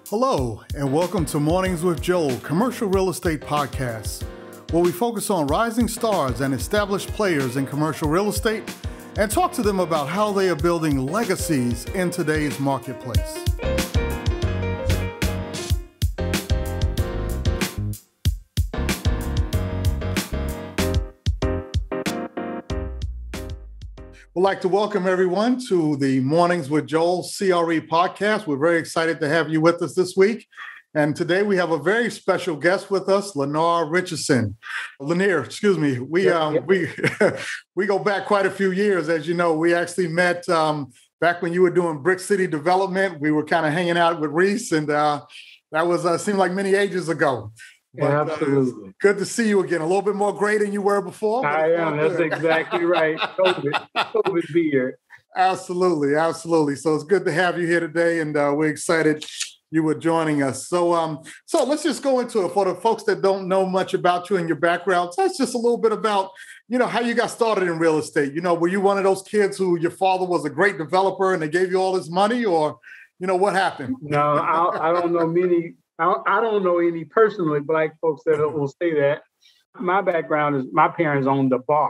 Hello, and welcome to Mornings with Joel, commercial real estate podcast, where we focus on rising stars and established players in commercial real estate and talk to them about how they are building legacies in today's marketplace. We'd like to welcome everyone to the Mornings with Joel CRE podcast. We're very excited to have you with us this week. And today we have a very special guest with us, Lyneirs, excuse me. We go back quite a few years. As you know, we actually met back when you were doing Brick City development. We were kind of hanging out with Reese, and that was seemed like many ages ago. But, absolutely. Good to see you again. A little bit more gray than you were before. I am. That's exactly right. COVID beard. Absolutely. So it's good to have you here today, and we're excited you were joining us. So let's just go into it. For the folks that don't know much about you and your background, tell us just a little bit about, how you got started in real estate. Were you one of those kids who your father was a great developer and they gave you all this money, or, what happened? No, I don't know many. I don't know any personally Black folks that will say that. My background is my parents owned the bar.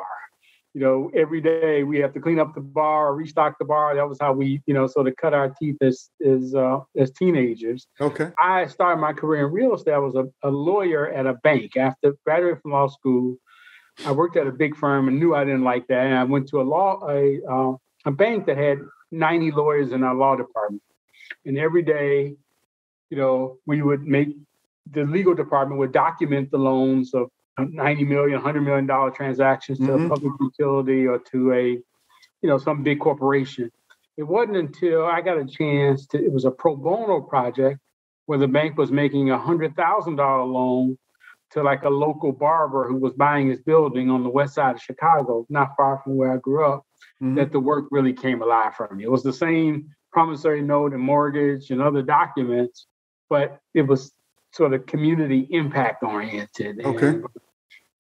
Every day we have to clean up the bar or restock the bar. That was how we, sort of cut our teeth as teenagers. Okay. I started my career in real estate. I was a lawyer at a bank. After graduating from law school, I worked at a big firm and knew I didn't like that. And I went to a bank that had 90 lawyers in our law department. And every day, we would the legal department would document the loans of $90 million, $100 million transactions to a public utility or to some big corporation. It wasn't until I got a chance it was a pro bono project where the bank was making a $100,000 loan to like a local barber who was buying his building on the west side of Chicago, not far from where I grew up, that the work really came alive for me. It was the same promissory note and mortgage and other documents, but it was sort of community impact oriented. Okay. And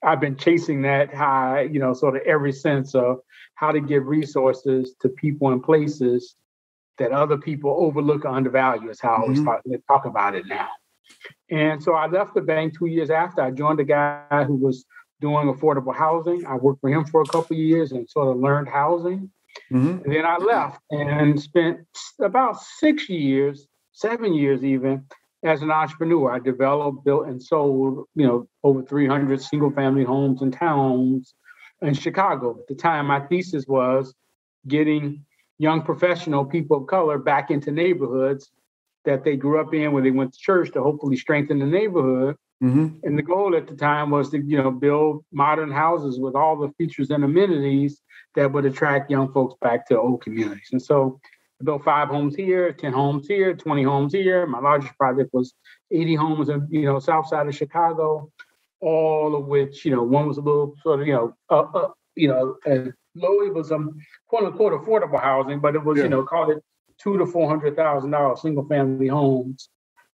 I've been chasing that high, sort of every sense of how to give resources to people and places that other people overlook or undervalue is how I always talk about it now. And so I left the bank 2 years after. I joined a guy who was doing affordable housing. I worked for him for a couple of years and sort of learned housing. And then I left and spent about 7 years even, as an entrepreneur. I developed, built, and sold, over 300 single-family homes and townhomes in Chicago. At the time, my thesis was getting young professional people of color back into neighborhoods that they grew up in, where they went to church, to hopefully strengthen the neighborhood. And the goal at the time was to, build modern houses with all the features and amenities that would attract young folks back to old communities. And so I built 5 homes here, 10 homes here, 20 homes here. My largest project was 80 homes in, south side of Chicago, all of which, one was a little sort of, low. It was quote unquote affordable housing, but it was, call it $200,000 to $400,000 single family homes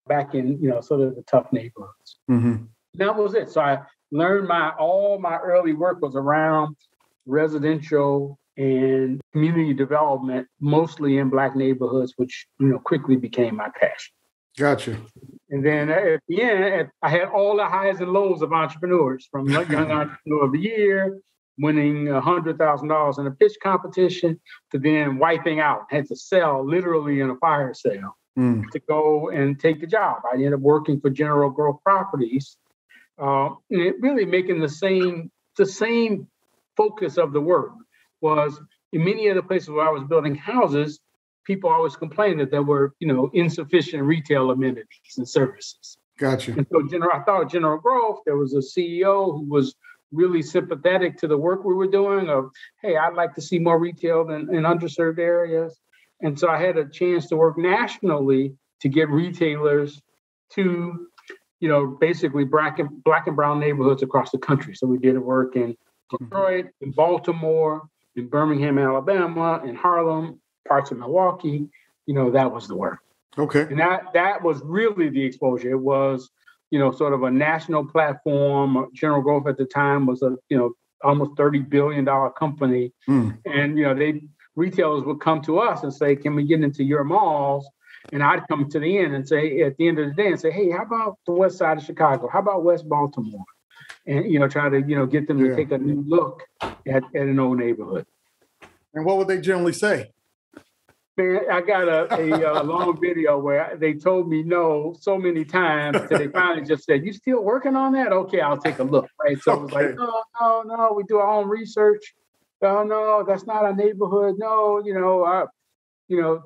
back in, sort of the tough neighborhoods. That was it. So I learned all my early work was around residential and community development, mostly in Black neighborhoods, which, quickly became my passion. Gotcha. And then at the end, I had all the highs and lows of entrepreneurs, from Young Entrepreneur of the Year, winning $100,000 in a pitch competition, to then wiping out, had to sell literally in a fire sale to go and take the job. I ended up working for General Growth Properties, and it really making the same focus of the work. Was in many of the places where I was building houses, people always complained that there were, insufficient retail amenities and services. Gotcha. And so I thought General Growth, there was a CEO who was really sympathetic to the work we were doing of, hey, I'd like to see more retail in underserved areas. And so I had a chance to work nationally to get retailers to, basically black and brown neighborhoods across the country. So we did work in Detroit, in Baltimore, in Birmingham, Alabama, in Harlem, parts of Milwaukee. That was the work. Okay. And that was really the exposure. It was, sort of a national platform. General Growth at the time was a, almost $30 billion company. And, retailers would come to us and say, can we get into your malls And I'd come to the end and say, at the end of the day, and say, hey, how about the west side of Chicago? How about West Baltimore? And, try to, get them to take a new look at an old neighborhood. And what would they generally say? Man, I got a long video where they told me no so many times that they finally just said, you still working on that? Okay, I'll take a look, right? So it was like, no, we do our own research. Oh, no, that's not our neighborhood. No,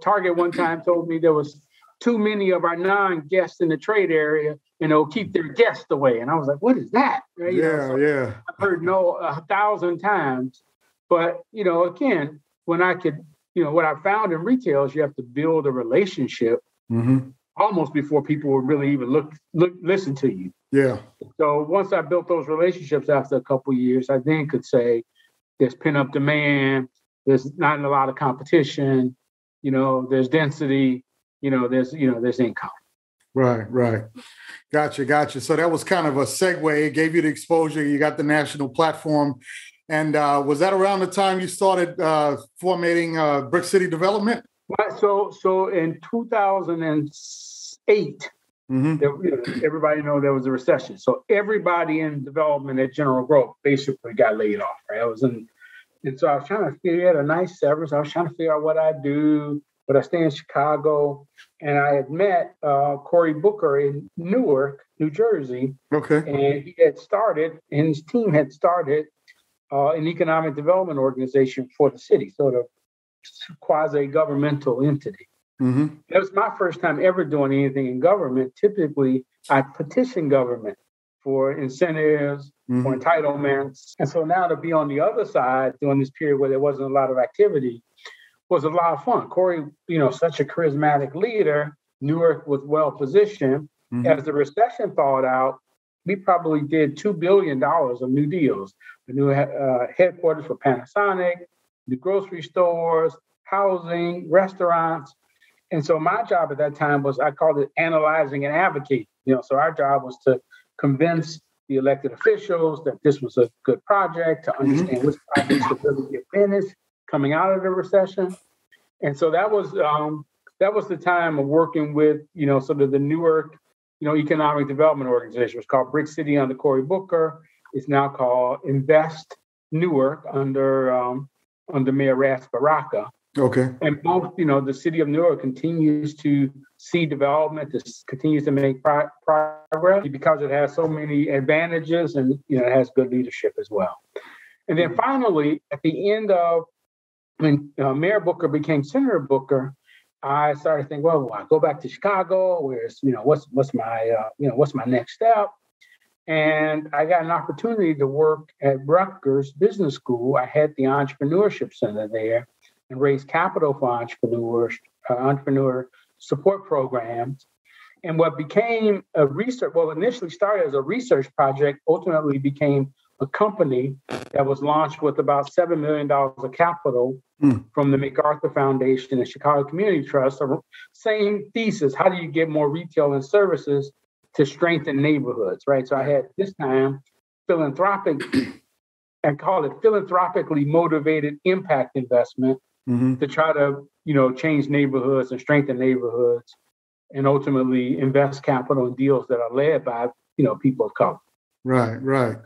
Target one time told me there was too many of our non-guests in the trade area, and they'll keep their guests away. And I was like, what is that? Right? Yeah. I've heard no 1,000 times. But, again, when I could, what I found in retail is you have to build a relationship almost before people will really even listen to you. Yeah. So once I built those relationships after a couple of years, I then could say there's pent-up demand, there's not a lot of competition, there's density, there's income. Right. Gotcha. So that was kind of a segue. It gave you the exposure. You got the national platform. And was that around the time you started formatting Brick City Development? So in 2008, everybody know there was a recession. So everybody in development at General Growth basically got laid off. Right? And so I was trying to figure out a nice severance. I was trying to figure out what I do. But I stay in Chicago, and I had met Cory Booker in Newark, New Jersey. Okay. And he had started, and his team had started an economic development organization for the city, sort of quasi-governmental entity. That was my first time ever doing anything in government. Typically, I petition government for incentives, for entitlements. And so now to be on the other side during this period where there wasn't a lot of activity was a lot of fun. Cory, such a charismatic leader. Newark was well positioned. As the recession thawed out, we probably did $2 billion of new deals. The new headquarters for Panasonic, the grocery stores, housing, restaurants. And so my job at that time was, I called it analyzing and advocating. So our job was to convince the elected officials that this was a good project, to understand which projects could really get finished coming out of the recession. And so that was the time of working with, sort of the Newark, economic development organization. It was called Brick City under Cory Booker. It's now called Invest Newark under Mayor Ras Baraka. Okay. And both, the city of Newark continues to see development, continues to make progress because it has so many advantages and, it has good leadership as well. And then finally, at the end of when Mayor Booker became Senator Booker, I started thinking, well, I go back to Chicago. Where's, what's my next step? And I got an opportunity to work at Rutgers Business School. I had the Entrepreneurship Center there and raised capital for entrepreneur support programs. And what became initially started as a research project, ultimately became a company that was launched with about $7 million of capital from the MacArthur Foundation and Chicago Community Trust. So same thesis, how do you get more retail and services to strengthen neighborhoods, right? So I had this time philanthropically motivated impact investment to try to, change neighborhoods and strengthen neighborhoods and ultimately invest capital in deals that are led by, people of color. Right.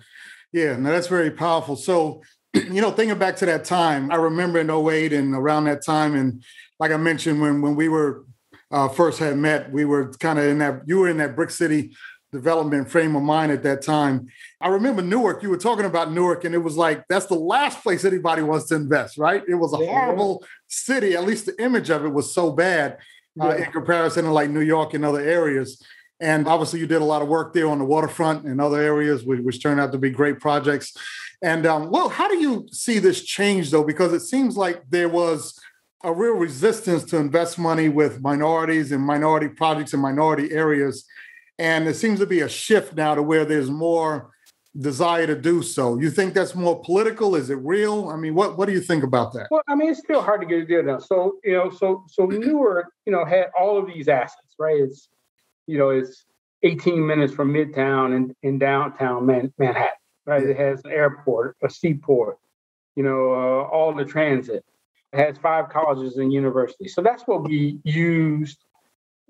Yeah, no, that's very powerful. So, thinking back to that time, I remember in 2008 and around that time, and like I mentioned, when we were first had met, we were kind of you were in that Brick City development frame of mind at that time. I remember Newark, you were talking about Newark, and it was like, that's the last place anybody wants to invest, right? It was a horrible city. At least the image of it was so bad in comparison to like New York and other areas. And obviously you did a lot of work there on the waterfront and other areas, which turned out to be great projects. And how do you see this change though? Because it seems like there was a real resistance to invest money with minorities and minority projects in minority areas. And there seems to be a shift now to where there's more desire to do so. You think that's more political? Is it real? I mean, what do you think about that? Well, I mean, it's still hard to get a deal done. So, so Newark, had all of these assets, right? It's 18 minutes from Midtown and in downtown Manhattan, right? It has an airport, a seaport, all the transit. It has 5 colleges and universities. So that's what we used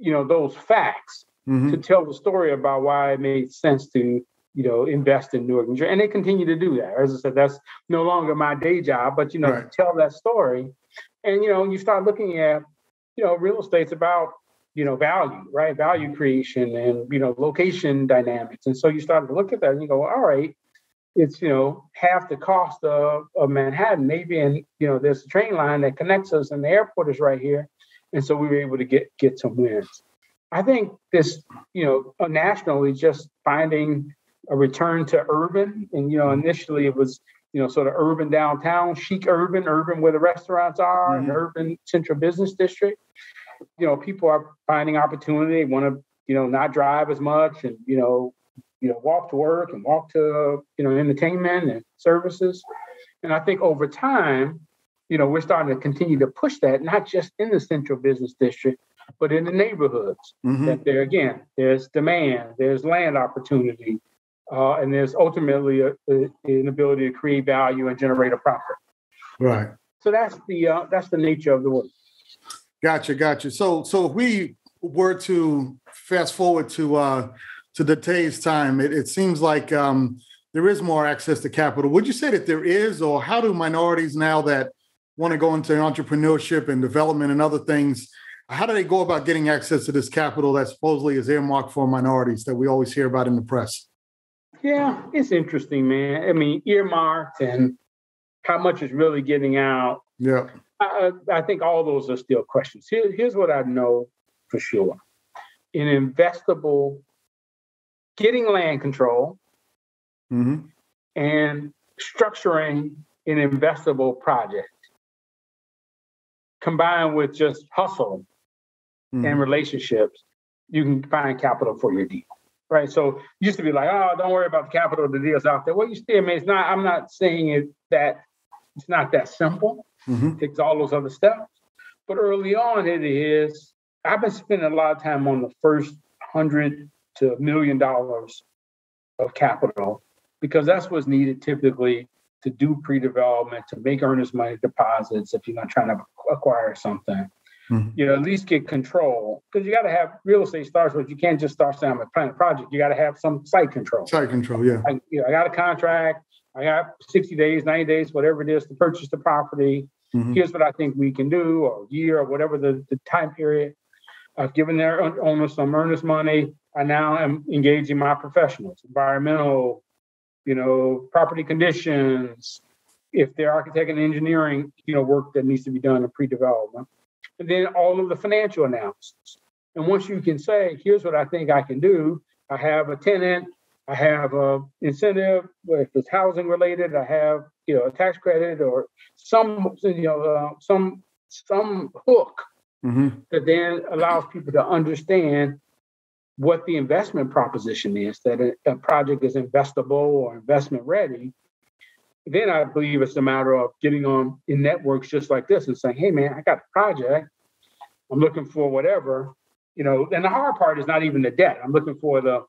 those facts to tell the story about why it made sense to, invest in Newark, New Jersey. And they continue to do that. As I said, that's no longer my day job, but, Right. tell that story. And, you start looking at, real estate's about, value, right? Value creation and, location dynamics. And so you start to look at that and you go, all right, it's, half the cost of Manhattan, maybe. And, there's a train line that connects us and the airport is right here. And so we were able to get some wins. I think this, nationally, just finding a return to urban. And, initially it was, sort of urban downtown, chic urban where the restaurants are, and urban central business district. People are finding opportunity. They want to, not drive as much and, walk to work and walk to, entertainment and services. And I think over time, we're starting to continue to push that, not just in the central business district, but in the neighborhoods. That there's demand, there's land opportunity, and there's ultimately an ability to create value and generate a profit. Right. So that's the nature of the work. Gotcha. So if we were to fast forward to today's time, it seems like there is more access to capital. Would you say that there is, or how do minorities now that want to go into entrepreneurship and development and other things, how do they go about getting access to this capital that supposedly is earmarked for minorities that we always hear about in the press? Yeah, it's interesting, man. I mean, earmarked and how much is really getting out. Yeah. I think all those are still questions. Here's what I know for sure. In investable, getting land control and structuring an investable project combined with just hustle and relationships, you can find capital for your deal. Right. So it used to be like, oh, don't worry about the capital, the deal's out there. Well, you still, I mean, I'm not saying it's not that simple. It takes all those other steps. But early on, it is. I've been spending a lot of time on the first $100 to $1 million of capital, because that's what's needed typically to do pre-development, to make earnest money deposits if you're not trying to acquire something. At least get control, because you got to have real estate starts with, you can't just start saying I'm a planning project. You got to have some site control. Yeah. I got a contract. I got 60 days, 90 days, whatever it is to purchase the property. Here's what I think we can do, or a year, or whatever the time period. I've given their owners some earnest money. I now am engaging my professionals, environmental, property conditions, if they're architect and engineering, work that needs to be done in pre-development. And then all of the financial analysis. And once you can say, here's what I think I can do, I have a tenant, I have an incentive, if it's housing related, I have, a tax credit or some hook that then allows people to understand what the investment proposition is, that a project is investable or investment ready. Then I believe it's a matter of getting on in networks just like this and saying, hey, man, I got a project. I'm looking for whatever, and the hard part is not even the debt. I'm looking for the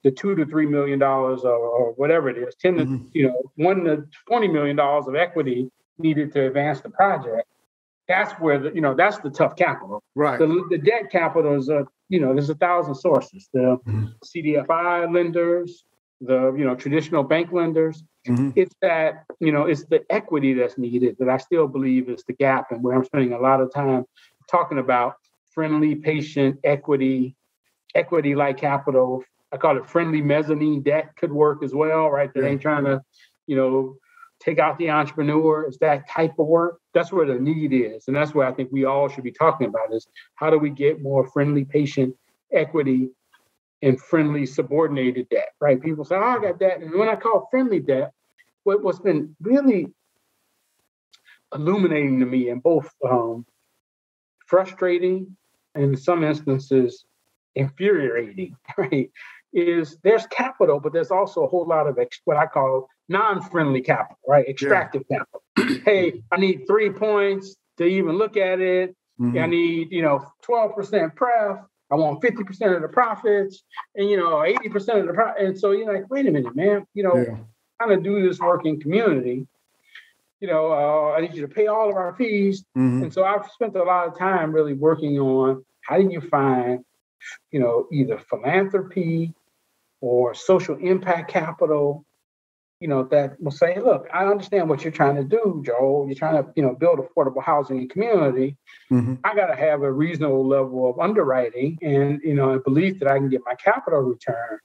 $2 to $3 million or whatever it is, 10 to, $1 to $20 million of equity needed to advance the project. That's where that's the tough capital. Right. The debt capital is there's 1,000 sources. The CDFI lenders, the traditional bank lenders. It's that, it's the equity that's needed that I still believe is the gap, and where I'm spending a lot of time talking about friendly, patient equity-like capital. I call it friendly mezzanine debt could work as well, right? That ain't trying to, take out the entrepreneur. It's that type of work. That's where the need is. And that's where I think we all should be talking about is how do we get more friendly, patient equity and friendly subordinated debt, right? People say, oh, I got debt. And when I call friendly debt, what's been really illuminating to me and both frustrating and in some instances infuriating, right, is there's capital, but there's also a whole lot of what I call non-friendly capital, right? Extractive capital. Hey, I need 3 points to even look at it. I need, 12% pref. I want 50% of the profits and, 80% of the profit. And so you're like, wait a minute, man, trying to do this work in community. I need you to pay all of our fees. And so I've spent a lot of time really working on how do you find either philanthropy or social impact capital, that will say, look, I understand what you're trying to do, Joel. You're trying to, build affordable housing and community. Mm-hmm. I got to have a reasonable level of underwriting and, a belief that I can get my capital return.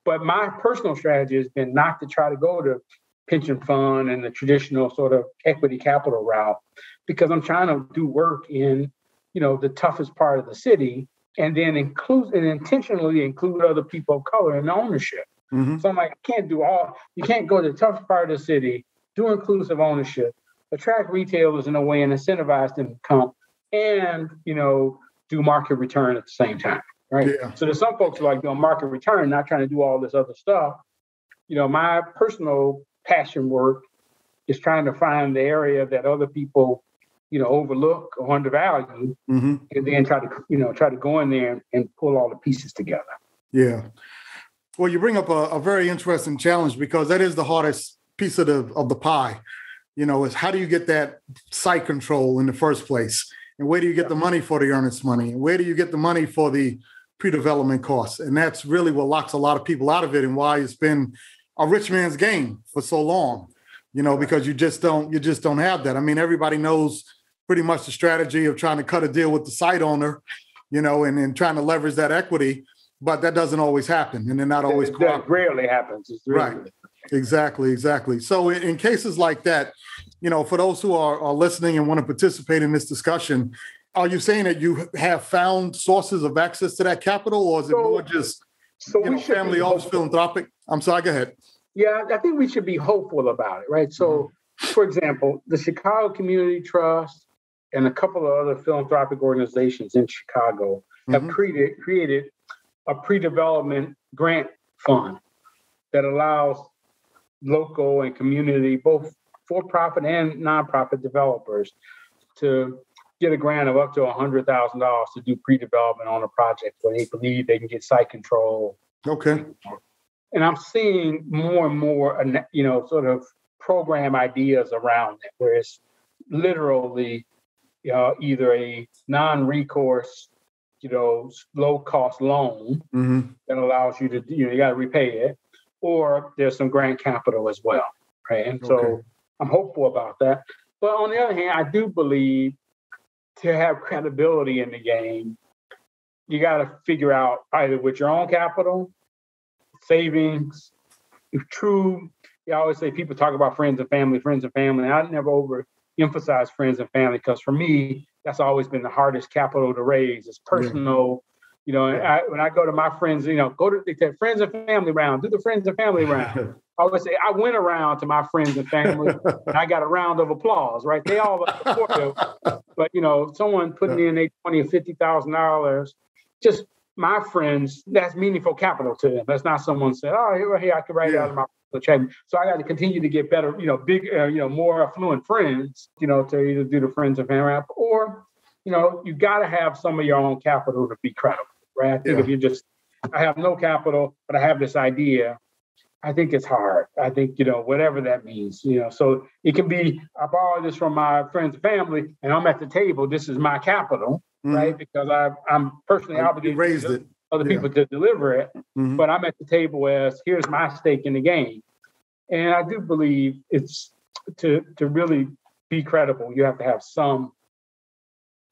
But my personal strategy has been not to try to go to pension fund and the traditional sort of equity capital route, because I'm trying to do work in, the toughest part of the city, and then intentionally include other people of color in the ownership. Mm-hmm. So I'm like, you can't go to the toughest part of the city, do inclusive ownership, attract retailers in a way and incentivize them to come and, do market return at the same time, right? Yeah. So there's some folks who like doing market return, not trying to do all this other stuff. My personal passion work is trying to find the area that other people, overlook or undervalue, mm-hmm. and then try to go in there and pull all the pieces together. Yeah. Well, you bring up a very interesting challenge, because that is the hardest piece of the pie, is how do you get that site control in the first place? And where do you get the money for the earnest money? And where do you get the money for the pre-development costs? And that's really what locks a lot of people out of it, and why it's been a rich man's game for so long, because you just don't have that. I mean, everybody knows pretty much the strategy of trying to cut a deal with the site owner, and trying to leverage that equity. But that doesn't always happen, and they're not always that rarely happens. It's right. Exactly. So in cases like that, for those who are listening and want to participate in this discussion, are you saying that you have found sources of access to that capital, or is it more just family office philanthropic? I'm sorry, go ahead. Yeah, I think we should be hopeful about it, right? So, for example, the Chicago Community Trust and a couple of other philanthropic organizations in Chicago have created a pre-development grant fund that allows local and community, both for-profit and nonprofit developers, to get a grant of up to $100,000 to do pre-development on a project where they believe they can get site control. Okay. And I'm seeing more and more, sort of program ideas around it, where it's literally either a non-recourse, low-cost loan that allows you to, you got to repay it, or there's some grant capital as well, right? And so I'm hopeful about that. But on the other hand, I do believe to have credibility in the game, you got to figure out either with your own capital, savings, if true. You always say people talk about friends and family. I never overemphasize friends and family, because for me, that's always been the hardest capital to raise. It's personal. When I go to my friends, they say friends and family round, do the friends and family round. I always say I went around to my friends and family and I got a round of applause, right? They all are supportive. But, someone putting in $20,000 or $50,000, just my friends, that's meaningful capital to them. That's not someone saying, oh, here, I can write it out of my check. So I got to continue to get better, more affluent friends, to either do the friends and family round, or, you got to have some of your own capital to be credible, right? I think if I have no capital, but I have this idea, I think it's hard. I think, whatever that means, so it can be, I borrow this from my friends and family and I'm at the table. This is my capital, right? Because I'm personally obligated to other people to deliver it, but I'm at the table as here's my stake in the game. And I do believe it's to really be credible, you have to have some,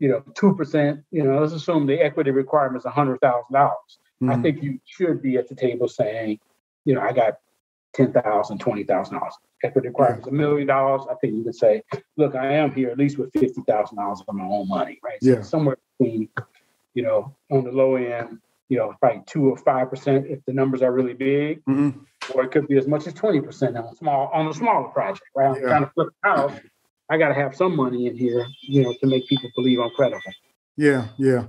2%, let's assume the equity requirement is $100,000. I think you should be at the table saying, I got $10,000, $20,000. Equity requirement is $1 million. I think you could say, look, I am here at least with $50,000 of my own money, right? So somewhere between, on the low end, probably 2 or 5% if the numbers are really big, or it could be as much as 20% on a smaller project, right? I'm trying to flip a house. I got to have some money in here, to make people believe I'm credible. Yeah. Well,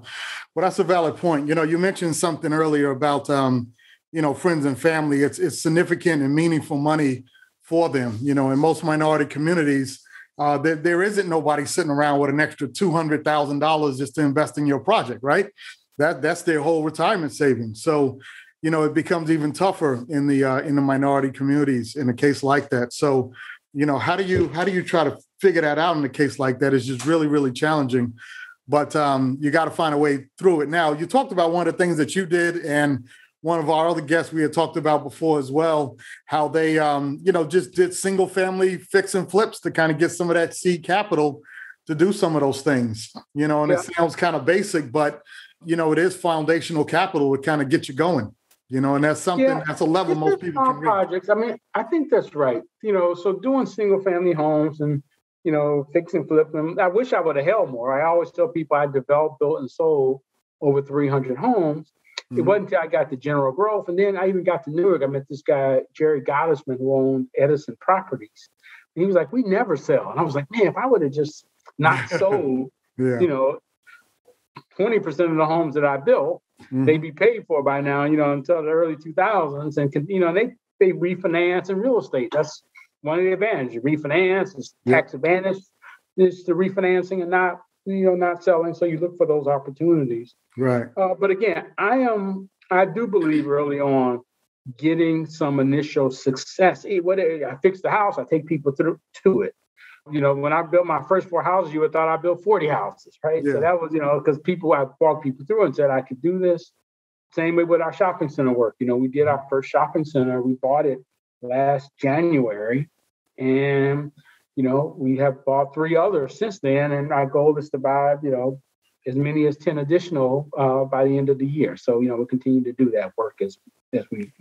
that's a valid point. You mentioned something earlier about, friends and family. It's significant and meaningful money for them. In most minority communities, there isn't nobody sitting around with an extra $200,000 just to invest in your project, right? That's their whole retirement savings. So, it becomes even tougher in the minority communities in a case like that. So, how do you try to figure that out in a case like that? It's just really, really challenging. but you got to find a way through it. Now, you talked about one of the things that you did, and one of our other guests we had talked about before as well, how they, just did single family fix and flips to kind of get some of that seed capital to do some of those things, and it sounds kind of basic, but, it is foundational capital to kind of get you going, and that's something, that's a level most people can reach. Projects. I mean, I think that's right. So doing single family homes and, fix and flip them. I wish I would have held more. I always tell people I developed, built, and sold over 300 homes. It wasn't until I got to General Growth, and then I even got to Newark. I met this guy, Jerry Gottesman, who owned Edison Properties. And he was like, "We never sell." And I was like, "Man, if I would have just not sold, 20% of the homes that I built, they'd be paid for by now, until the early 2000s. And, they refinance in real estate. That's one of the advantages. You refinance, it's tax advantage. It's the refinancing and not selling. So you look for those opportunities. Right. But again, I do believe early on getting some initial success. I fix the house, I take people through to it. When I built my first 4 houses, you would have thought I built 40 houses, right? Yeah. So that was, because I walked people through and said I could do this. Same way with our shopping center work. We did our first shopping center. We bought it last January. And, we have bought 3 others since then. And our goal is to buy, as many as 10 additional by the end of the year. So, we'll continue to do that work as we,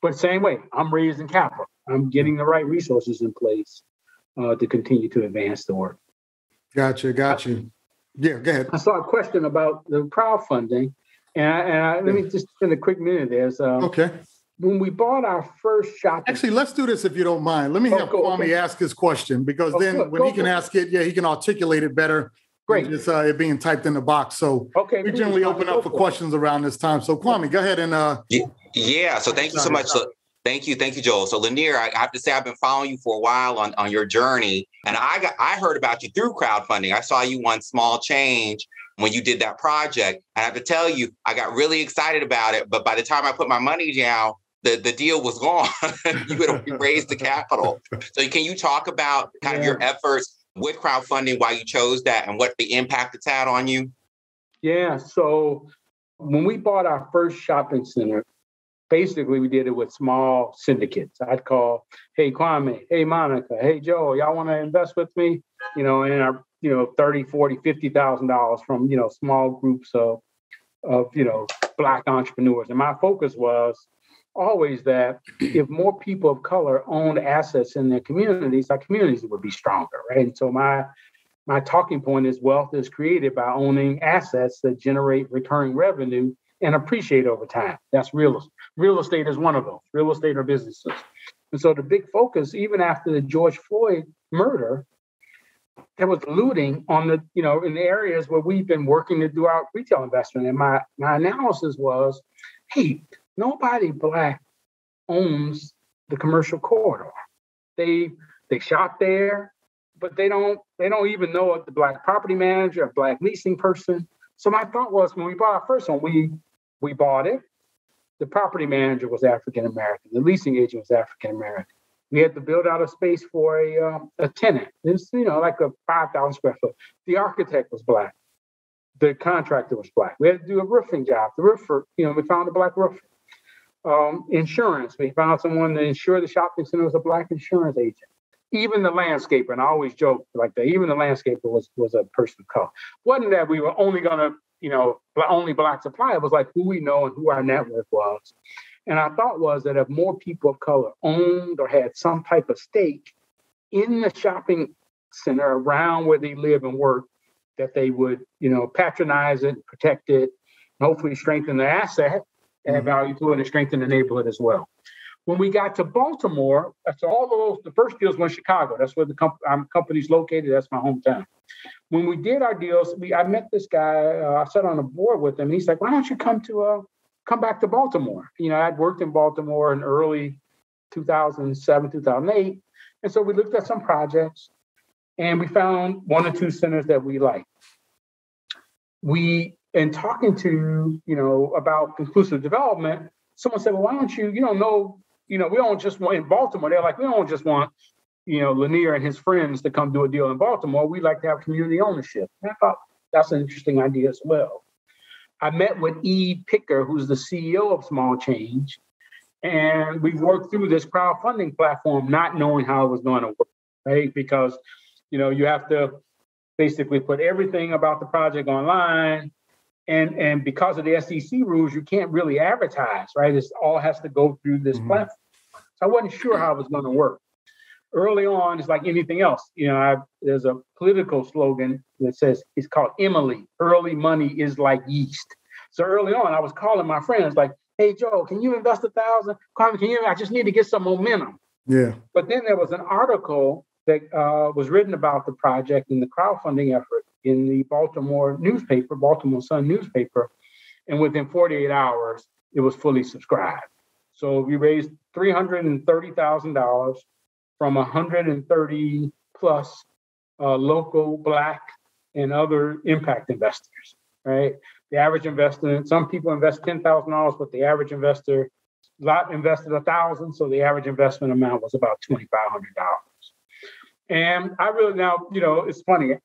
But same way, I'm raising capital. I'm getting the right resources in place to continue to advance the work. Gotcha. Yeah, go ahead. I saw a question about the crowdfunding. And let me just spend a quick minute there. Okay. When we bought our first shop. Actually, let's do this if you don't mind. Let me have Kwame ask his question, because then when he can ask it, he can articulate it better. Great. It's it being typed in the box. So we generally open up for questions around this time. So Kwame, go ahead and. So thank you so much. So, thank you, Joel. So Lyneirs, I have to say I've been following you for a while on your journey, and I heard about you through crowdfunding. I saw you on Small Change when you did that project. And I have to tell you, I got really excited about it. But by the time I put my money down, the deal was gone. You had raised the capital. So can you talk about kind of your efforts with crowdfunding, why you chose that, and what the impact it's had on you? Yeah. So when we bought our first shopping center, basically we did it with small syndicates. I'd call, "Hey, Kwame, hey, Monica, hey, Joe, y'all want to invest with me?" And our, $30,000, $40,000, $50,000 from, small groups of Black entrepreneurs. And my focus was always that if more people of color owned assets in their communities, our communities would be stronger, right? And so my talking point is wealth is created by owning assets that generate recurring revenue and appreciate over time. That's real estate. Real estate is one of those. Real estate or businesses. And so the big focus, even after the George Floyd murder, there was looting on the, in the areas where we've been working to do our retail investment. And my analysis was, hey, nobody Black owns the commercial corridor. They shop there, but they don't even know the Black property manager, a Black leasing person. So my thought was, when we bought our first one, we bought it. The property manager was African American. The leasing agent was African American. We had to build out a space for a tenant. It's like a 5,000 square foot. The architect was Black. The contractor was Black. We had to do a roofing job. The roofer, we found a Black roofer. Insurance, we found someone to insure the shopping center was a Black insurance agent. Even the landscaper, and I always joke like that, even the landscaper was a person of color. Wasn't that we were only going to, only Black supply. It was like who we know and who our network was. And our thought was that if more people of color owned or had some type of stake in the shopping center around where they live and work, that they would, patronize it, protect it, and hopefully strengthen the asset, add value to it, and strengthen the neighborhood as well. When we got to Baltimore, that's all of those, the first deals were in Chicago. That's where our company's located. That's my hometown. When we did our deals, I met this guy. I sat on a board with him. And he's like, "Why don't you come back to Baltimore?" I'd worked in Baltimore in early 2007, 2008. And so we looked at some projects and we found 1 or 2 centers that we liked. In talking to, about conclusive development, someone said, "Well, why don't you, we don't just want in Baltimore." They're like, "We don't just want, Lyneir and his friends to come do a deal in Baltimore. We like to have community ownership." And I thought, that's an interesting idea as well. I met with E. Picker, who's the CEO of Small Change, and we worked through this crowdfunding platform, not knowing how it was going to work, right? Because, you have to basically put everything about the project online. And because of the SEC rules, you can't really advertise, right? It all has to go through this platform. So I wasn't sure how it was going to work. Early on, it's like anything else. There's a political slogan that says, it's called Emily, early money is like yeast. So early on, I was calling my friends like, hey, Joe, can you invest $1,000? I just need to get some momentum. Yeah. But then there was an article that was written about the project and the crowdfunding effort in the Baltimore Sun newspaper. And within 48 hours, it was fully subscribed. So we raised $330,000 from 130 plus local Black and other impact investors, right? The average investor, some people invest $10,000, but the average investor invested $1,000. So the average investment amount was about $2,500. And I really now, it's funny.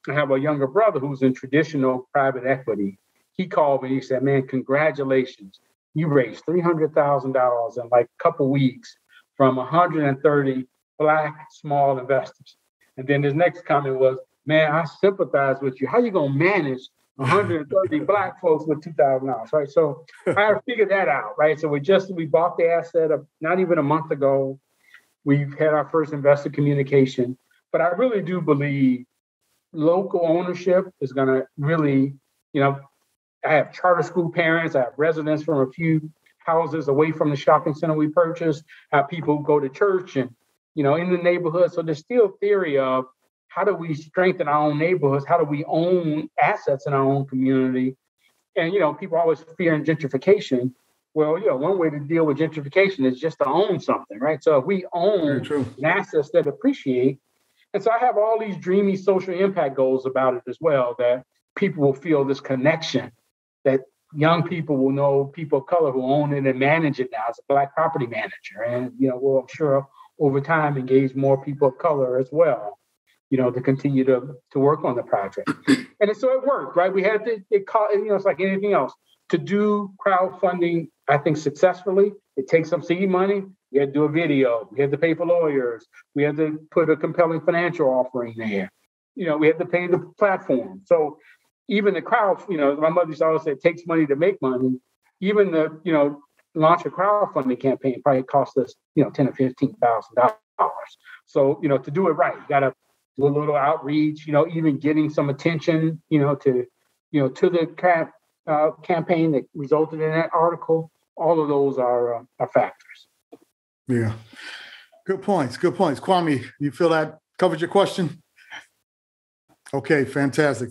I have a younger brother who's in traditional private equity. He called me and he said, man, congratulations. You raised $300,000 in like a couple weeks from 130 Black small investors. And then his next comment was, man, I sympathize with you. How you going to manage 130 Black folks with $2,000, right? So I figured that out, right? So we bought the asset not even a month ago. We've had our first investor communication, but I really do believe local ownership is going to really, I have charter school parents, I have residents from a few houses away from the shopping center we purchased, I have people who go to church and, in the neighborhood. So there's still theory of how do we strengthen our own neighborhoods? How do we own assets in our own community? And, people always fear gentrification. Well, one way to deal with gentrification is just to own something, right? So if we own assets that appreciate, and so I have all these dreamy social impact goals about it as well, that people will feel this connection, that young people will know people of color who own it and manage it now as a Black property manager. And, we'll, I'm sure over time engage more people of color as well, to continue to work on the project. And so it worked, right? We had to, it's like anything else. To do crowdfunding, I think successfully, it takes some seed money. We had to do a video. We had to pay for lawyers. We had to put a compelling financial offering there. We had to pay the platform. So even the crowd, my mother used to always say it takes money to make money. Even the, launch a crowdfunding campaign probably cost us, $10,000 or $15,000. So, to do it right, you got to do a little outreach, even getting some attention, to the campaign that resulted in that article. All of those are factors. Yeah. Good points. Kwame, you feel that covered your question? Okay, fantastic.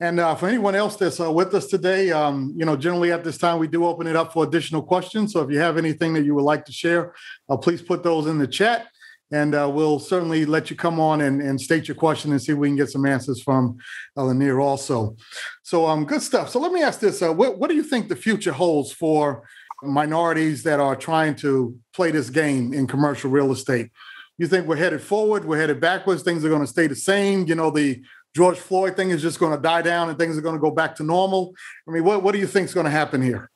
And for anyone else that's with us today, generally at this time, we do open it up for additional questions. So if you have anything that you would like to share, please put those in the chat. And we'll certainly let you come on and state your question and see if we can get some answers from Lyneir also. So good stuff. So let me ask this. What do you think the future holds for minorities that are trying to play this game in commercial real estate? You think we're headed forward? We're headed backwards? Things are going to stay the same? The George Floyd thing is just going to die down and things are going to go back to normal? I mean, what do you think is going to happen here?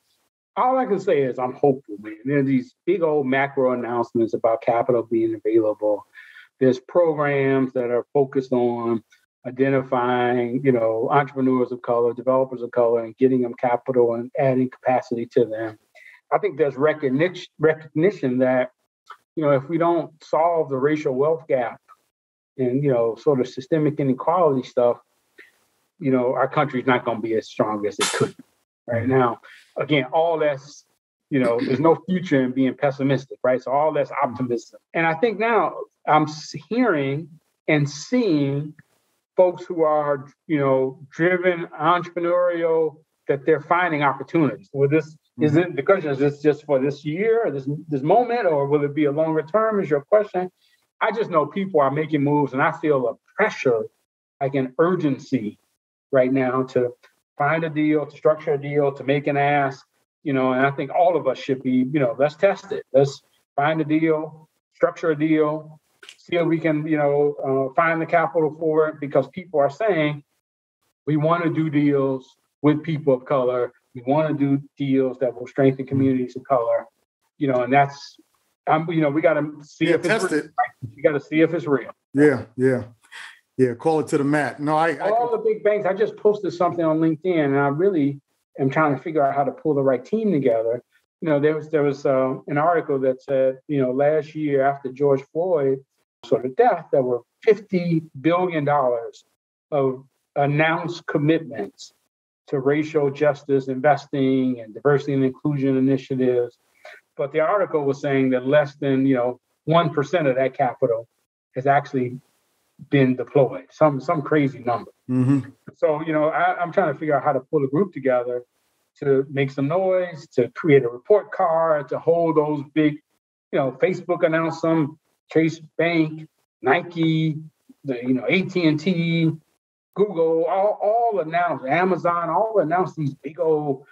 All I can say is I'm hopeful, man. There are these big old macro announcements about capital being available. There's programs that are focused on identifying, entrepreneurs of color, developers of color, and getting them capital and adding capacity to them. I think there's recognition that, if we don't solve the racial wealth gap and, sort of systemic inequality stuff, our country's not going to be as strong as it could be right now. Again, all that's, there's no future in being pessimistic, right? So all that's optimism. And I think now I'm hearing and seeing folks who are, driven, entrepreneurial, that they're finding opportunities. With this, the question is this just for this year, this moment, or will it be a longer term? Is your question? I just know people are making moves, and I feel a pressure, like an urgency right now to find a deal, to structure a deal, to make an ask, and I think all of us should be, let's test it. Let's find a deal, structure a deal, see if we can, find the capital for it, because people are saying, We want to do deals with people of color. We want to do deals that will strengthen communities of color. And that's, we got to see if it's real. You got to see if it's real. Yeah. Call it to the mat. No, all the big banks. I just posted something on LinkedIn, and I really am trying to figure out how to pull the right team together. There was an article that said, last year after George Floyd sort of death, there were $50 billion of announced commitments to racial justice investing and diversity and inclusion initiatives. But the article was saying that less than 1% of that capital has actually been deployed. Some crazy number. Mm-hmm. So I'm trying to figure out how to pull a group together to make some noise, to create a report card, to hold those big, Facebook announced some, Chase Bank, Nike, AT&T, Google, all announced, Amazon, all announced these big old,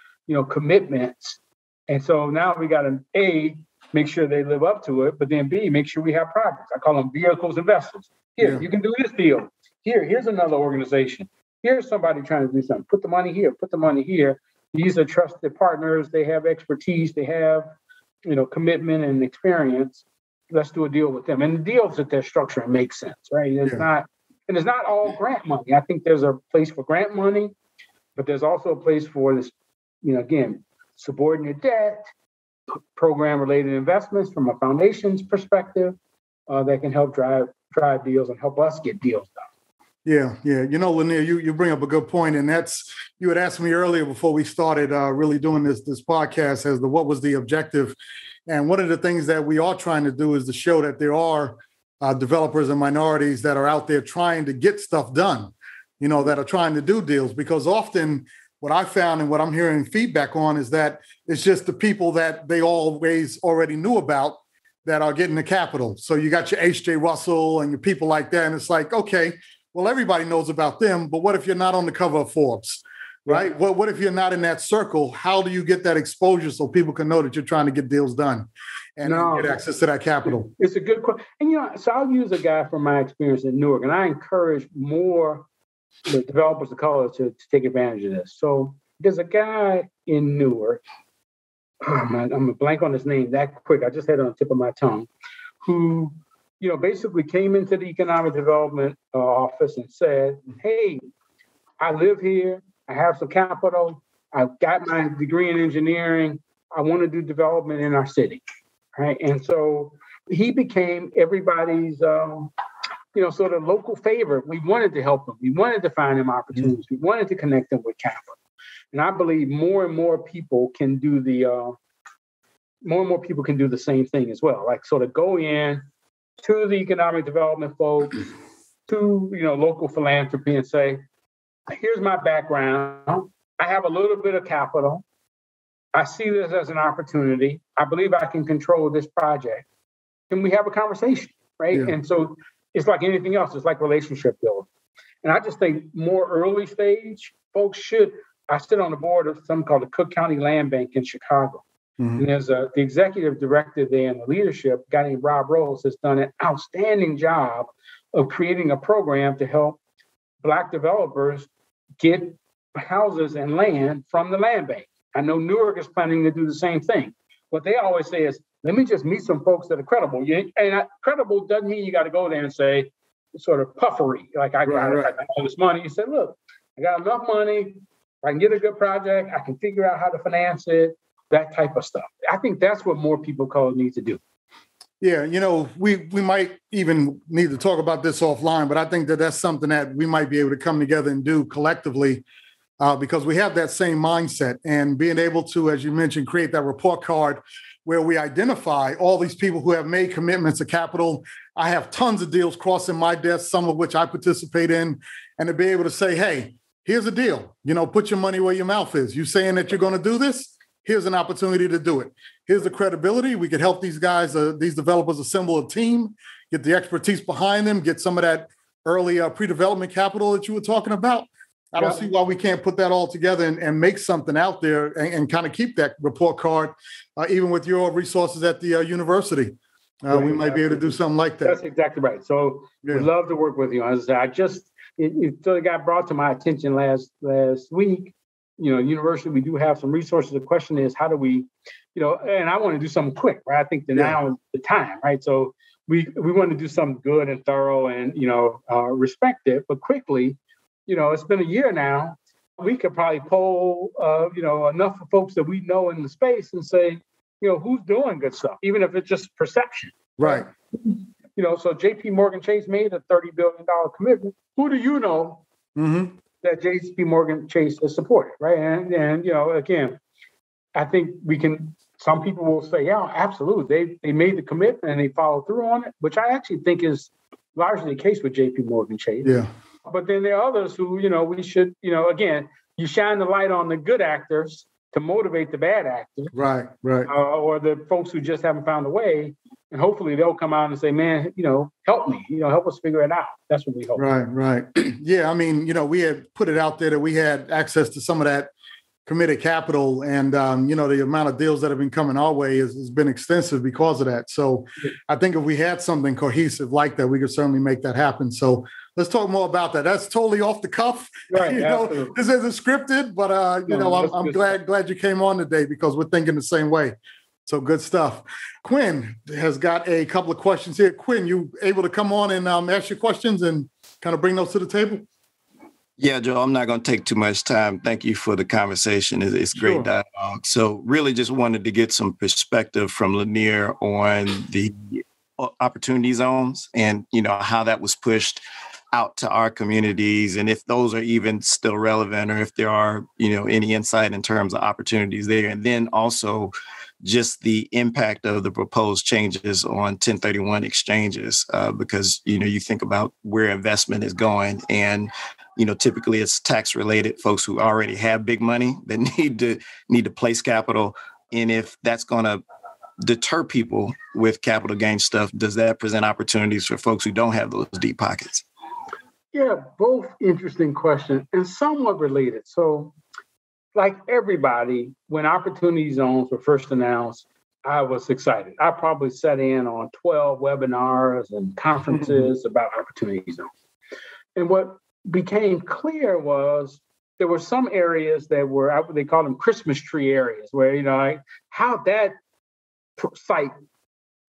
commitments. And so now we got to A, make sure they live up to it, but then B, make sure we have projects. I call them vehicles investors. Here, you can do this deal. Here's another organization. Here's somebody trying to do something. Put the money here, put the money here. These are trusted partners. They have expertise. They have, commitment and experience. Let's do a deal with them. And the deals that they're structuring make sense, right? It's not all grant money. I think there's a place for grant money, but there's also a place for this, again, subordinate debt, program-related investments from a foundation's perspective that can help drive deals and help us get deals done. Yeah. Lyneirs, you bring up a good point, and that's, you had asked me earlier before we started really doing this podcast as to what was the objective. And one of the things that we are trying to do is to show that there are developers and minorities that are out there trying to get stuff done, that are trying to do deals, because often what I found and what I'm hearing feedback on is that it's just the people that they always already knew about that are getting the capital. So you got your H.J. Russell and your people like that. And it's like, okay, well, everybody knows about them, but what if you're not on the cover of Forbes, right? Yeah. What if you're not in that circle? How do you get that exposure so people can know that you're trying to get deals done and get access to that capital? It's a good question. And, so I'll use a guy from my experience in Newark, and I encourage more the developers of color to take advantage of this. So there's a guy in Newark, I'm going to blank on his name that quick. I just had it on the tip of my tongue, who basically came into the economic development office and said, hey, I live here. I have some capital. I've got my degree in engineering. I want to do development in our city. Right. And so he became everybody's, sort of local favorite. We wanted to help them. We wanted to find them opportunities. We wanted to connect them with capital. And I believe more and more people can do the same thing as well. Like sort of go in to the economic development folks, to local philanthropy, and say, here's my background. I have a little bit of capital. I see this as an opportunity. I believe I can control this project. Can we have a conversation, right? Yeah. And so it's like anything else. It's like relationship building. And I just think more early stage folks should. I sit on the board of something called the Cook County Land Bank in Chicago. Mm-hmm. And there's the executive director there and the leadership, a guy named Rob Rose, has done an outstanding job of creating a program to help Black developers get houses and land from the land bank. I know Newark is planning to do the same thing. What they always say is, let me just meet some folks that are credible. Credible doesn't mean you got to go there and say sort of puffery, like I got all this money. You say, look, I got enough money. I can get a good project. I can figure out how to finance it, that type of stuff. I think that's what more people of color need to do. Yeah, we might even need to talk about this offline, but I think that that's something that we might be able to come together and do collectively because we have that same mindset, and being able to, as you mentioned, create that report card where we identify all these people who have made commitments to capital. I have tons of deals crossing my desk, some of which I participate in, and to be able to say, hey, here's a deal, put your money where your mouth is. You saying that you're going to do this? Here's an opportunity to do it. Here's the credibility. We could help these guys, these developers assemble a team, get the expertise behind them, get some of that early pre-development capital that you were talking about. I don't see why we can't put that all together and make something out there and kind of keep that report card, even with your resources at the university. We might be able to do something like that. That's exactly right. So we'd love to work with you. As I said, it sort of got brought to my attention last week. University, we do have some resources. The question is, how do we, and I want to do something quick, right? I think now is the time, right? So we want to do something good and thorough and, respect it, but quickly, it's been a year now. We could probably poll, enough of folks that we know in the space and say, who's doing good stuff, even if it's just perception. Right. So JP Morgan Chase made a $30 billion commitment. Who do you know that JP Morgan Chase has supported, right? And again, I think some people will say, yeah, absolutely. They made the commitment and they followed through on it, which I actually think is largely the case with JP Morgan Chase. Yeah. But then there are others who, we should, again, you shine the light on the good actors to motivate the bad actors. Right. Or the folks who just haven't found a way. And hopefully they'll come out and say, man, help me, help us figure it out. That's what we hope. Right. Yeah. I mean, we had put it out there that we had access to some of that committed capital, and, the amount of deals that have been coming our way has been extensive because of that. So I think if we had something cohesive like that, we could certainly make that happen. So let's talk more about that. That's totally off the cuff. Right. This isn't scripted, but, I'm glad you came on today because we're thinking the same way. So good stuff. Quinn has got a couple of questions here. Quinn, you able to come on and ask your questions and kind of bring those to the table? Yeah, Joe, I'm not going to take too much time. Thank you for the conversation. It's great dialogue. So really just wanted to get some perspective from Lyneir on the opportunity zones and, how that was pushed out to our communities, and if those are even still relevant, or if there are, any insight in terms of opportunities there. And then also just the impact of the proposed changes on 1031 exchanges, because, you think about where investment is going, and, typically it's tax related, folks who already have big money that need to place capital. And if that's going to deter people with capital gain stuff, does that present opportunities for folks who don't have those deep pockets? Yeah, both interesting questions and somewhat related. So like everybody, when opportunity zones were first announced, I was excited. I probably sat in on 12 webinars and conferences about opportunity zones. And what became clear was there were some areas that were, they call them Christmas tree areas, where, how that site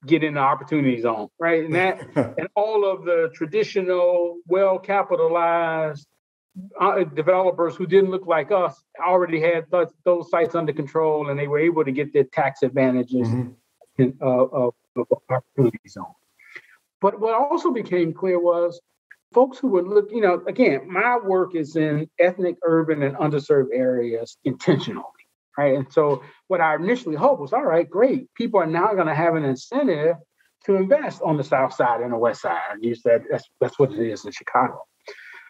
get in the opportunity zone, right? And that, and all of the traditional, well-capitalized developers who didn't look like us already had those sites under control, and they were able to get their tax advantages of opportunity zone. But what also became clear was folks who were looking, again, my work is in ethnic, urban, and underserved areas intentionally. Right. And so what I initially hoped was, all right, great. People are now going to have an incentive to invest on the South Side and the West Side. And you said that's what it is in Chicago.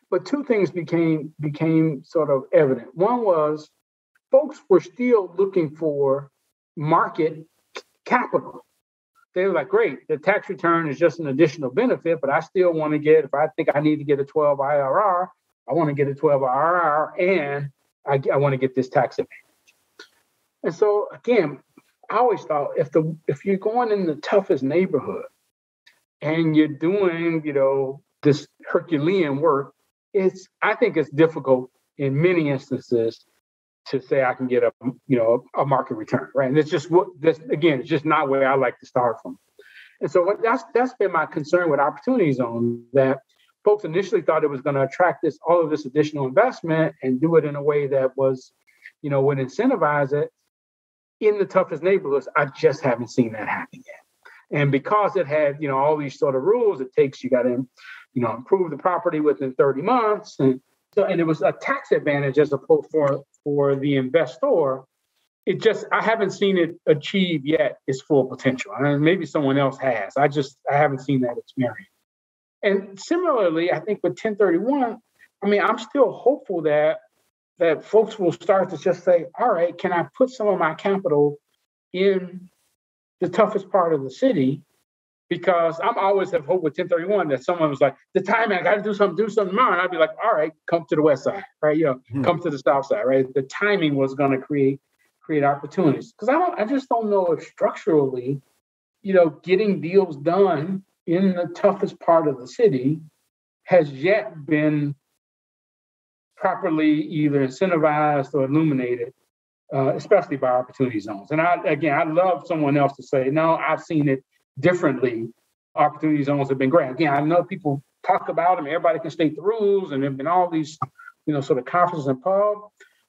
But two things became sort of evident. One was folks were still looking for market capital. They were like, great, the tax return is just an additional benefit, but I still want to get, if I think I need to get a 12 IRR, I want to get a 12 IRR, and I want to get this tax advantage. And so, again, I always thought if you're going in the toughest neighborhood and you're doing, this Herculean work, I think it's difficult in many instances to say I can get a market return, right? And it's just it's just not where I like to start from. And so that's been my concern with opportunity zone, that folks initially thought it was going to attract all of this additional investment and do it in a way that was, would incentivize it. In the toughest neighborhoods, I just haven't seen that happen yet. And because it had, all these sort of rules, it takes, you got to, improve the property within 30 months. And it was a tax advantage as opposed for the investor. I haven't seen it achieve yet its full potential. I mean, maybe someone else has. I haven't seen that experience. And similarly, I think with 1031, I'm still hopeful that folks will start to just say, all right, can I put some of my capital in the toughest part of the city? Because I'm always have hope with 1031 that someone was like, the timing, I got to do something tomorrow. And I'd be like, all right, come to the West Side, right? Come to the South Side, right? The timing was going to create opportunities. Because I just don't know if structurally, getting deals done in the toughest part of the city has yet been properly either incentivized or illuminated, especially by opportunity zones. And I'd love someone else to say, no, I've seen it differently. Opportunity zones have been great. Again, I know people talk about them. Everybody can state the rules, and there have been all these, sort of conferences and pub.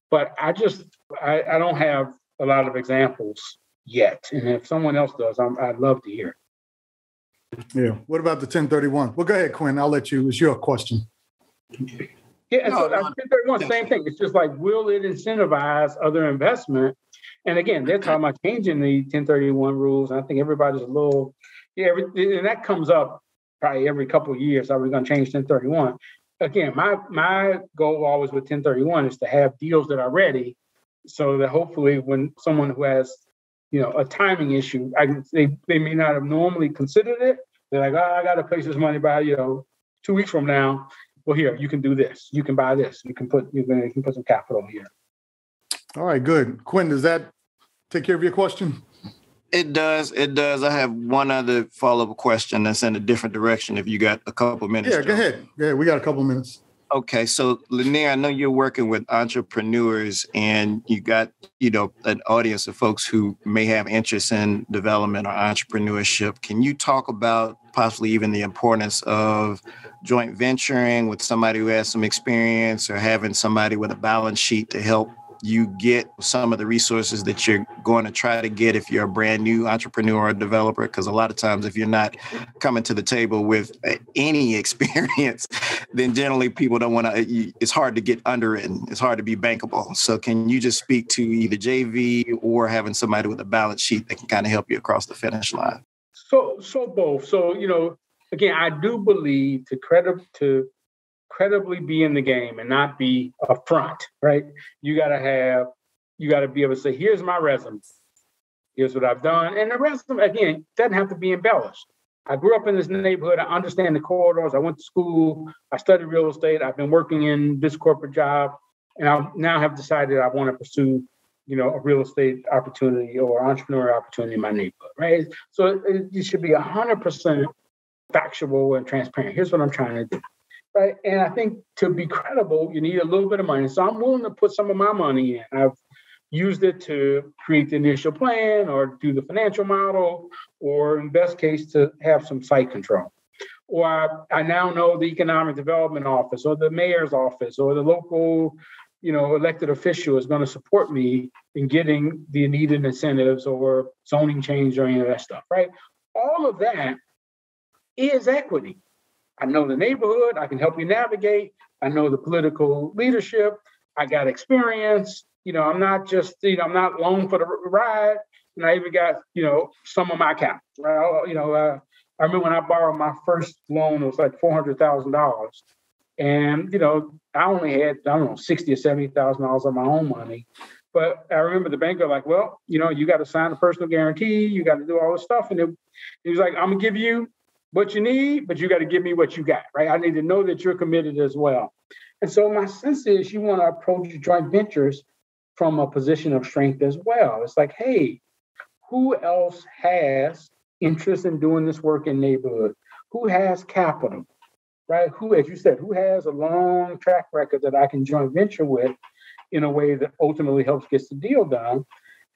But I don't have a lot of examples yet. And if someone else does, I'd love to hear. Yeah. What about the 1031? Well, go ahead, Quinn. I'll let you. It's your question. Yeah, and so 1031, same thing. It's just like, will it incentivize other investment? And again, they're talking about changing the 1031 rules. I think everybody's a little, and that comes up probably every couple of years. Are we going to change 1031? Again, my goal always with 1031 is to have deals that are ready, so that hopefully when someone who has, a timing issue, they may not have normally considered it. They're like, I got to place this money by 2 weeks from now. Well, here, you can do this. You can buy this. You can put some capital here. All right, good. Quinn, does that take care of your question? It does. I have one other follow-up question that's in a different direction if you got a couple minutes. Yeah, go ahead. Yeah, we got a couple minutes. Okay, so Lyneirs, I know you're working with entrepreneurs and you got, an audience of folks who may have interest in development or entrepreneurship. Can you talk about possibly even the importance of joint venturing with somebody who has some experience, or having somebody with a balance sheet to help you get some of the resources that you're going to try to get if you're a brand new entrepreneur or developer? Because a lot of times if you're not coming to the table with any experience, then generally people don't want to, it's hard to get underwritten. It's hard to be bankable. So can you just speak to either JV or having somebody with a balance sheet that can kind of help you across the finish line? So both. So, again, I do believe to credibly be in the game and not be a front, right? You got to be able to say, here's my resume. Here's what I've done. And the resume, again, doesn't have to be embellished. I grew up in this neighborhood. I understand the corridors. I went to school. I studied real estate. I've been working in this corporate job. And I now have decided I want to pursue, a real estate opportunity or entrepreneurial opportunity in my neighborhood, right? So it should be 100% factual and transparent. Here's what I'm trying to do. Right. And I think to be credible, you need a little bit of money. So I'm willing to put some of my money in. I've used it to create the initial plan or do the financial model, or in best case, to have some site control. Or I now know the economic development office or the mayor's office or the local, elected official is going to support me in getting the needed incentives or zoning change or any of that stuff. Right. All of that is equity. I know the neighborhood. I can help you navigate. I know the political leadership. I got experience. I'm not just, I'm not alone for the ride. And I even got, some of my capital. Right? I remember when I borrowed my first loan, it was like $400,000. And, I only had, $60,000 or $70,000 of my own money. But I remember the banker like, well, you got to sign a personal guarantee. You got to do all this stuff. And he was like, I'm going to give you what you need, but you got to give me what you got, right? I need to know that you're committed as well. And so my sense is you want to approach joint ventures from a position of strength as well. It's like, hey, who else has interest in doing this work in neighborhood? Who has capital, right? Who, as you said, who has a long track record that I can joint venture with in a way that ultimately helps get the deal done?